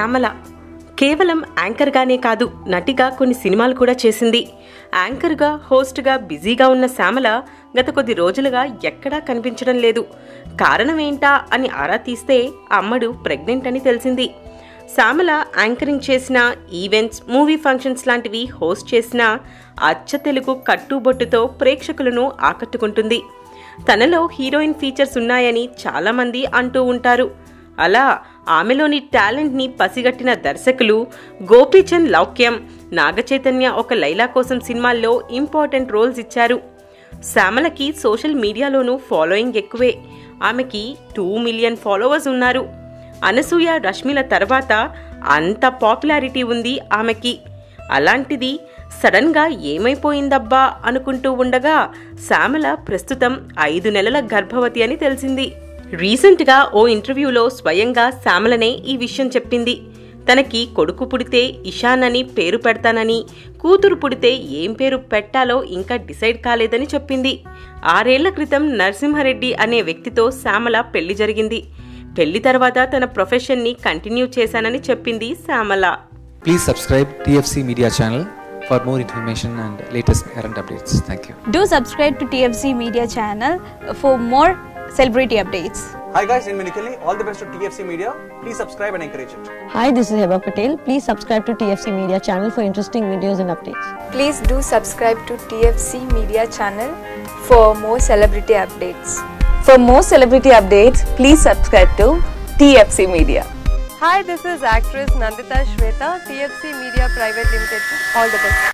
శ్యామల కేవలం యాంకర్గానే కాదు, నటిగా కొన్ని సినిమాలు కూడా చేసింది. యాంకర్గా, హోస్ట్గా బిజీగా ఉన్న శ్యామల గత కొద్ది రోజులుగా ఎక్కడా కనిపించడం లేదు. కారణం ఏంటా అని ఆరా తీస్తే అమ్మడు ప్రెగ్నెంట్ అని తెలిసింది. శ్యామల యాంకరింగ్ చేసిన ఈవెంట్స్, మూవీ ఫంక్షన్స్ లాంటివి హోస్ట్ చేసిన అచ్చ తెలుగు కట్టుబొట్టుతో ప్రేక్షకులను ఆకట్టుకుంటుంది. తనలో హీరోయిన్ ఫీచర్స్ ఉన్నాయని చాలామంది అంటూ ఉంటారు. అలా ఆమెలోని టాలెంట్ని పసిగట్టిన దర్శకులు గోపీచంద్ లౌక్యం, నాగచైతన్య ఒక లైలా కోసం సినిమాల్లో ఇంపార్టెంట్ రోల్స్ ఇచ్చారు. శ్యామలకి సోషల్ మీడియాలోనూ ఫాలోయింగ్ ఎక్కువే. ఆమెకి 2 మిలియన్ ఫాలోవర్స్ ఉన్నారు. అనసూయ, రష్మిల తర్వాత అంత పాపులారిటీ ఉంది ఆమెకి. అలాంటిది సడన్గా ఏమైపోయిందబ్బా అనుకుంటూ ఉండగా శ్యామల ప్రస్తుతం 5 నెలల గర్భవతి అని తెలిసింది. రీసెంట్గా ఓ ఇంటర్వ్యూలో స్వయంగా శ్యామలనే ఈ విషయం చెప్పింది. తనకి కొడుకు పుడితే ఇషాన్ అని పేరు పెడతానని, కూతురు పుడితే ఏం పేరు పెట్టాలో ఇంకా డిసైడ్ కాలేదని చెప్పింది. 6 ఏళ్ల క్రితం నరసింహారెడ్డి అనే వ్యక్తితో శ్యామల పెళ్లి జరిగింది. పెళ్లి తర్వాత తన ప్రొఫెషన్ని కంటిన్యూ చేశానని చెప్పింది Shyamala. Please subscribe TFC Media channel for more information and latest current updates. Thank you. Do subscribe to TFC Media channel for more celebrity updates. Hi guys, I'm Minikali. All the best to TFC Media. Please subscribe and encourage it. Hi, this is Heba Patel. Please subscribe to TFC Media channel for interesting videos and updates. Please do subscribe to TFC Media channel for more celebrity updates. For more celebrity updates, please subscribe to TFC Media. Hi, this is actress Nandita Shweta, TFC Media Private Limited. All the best.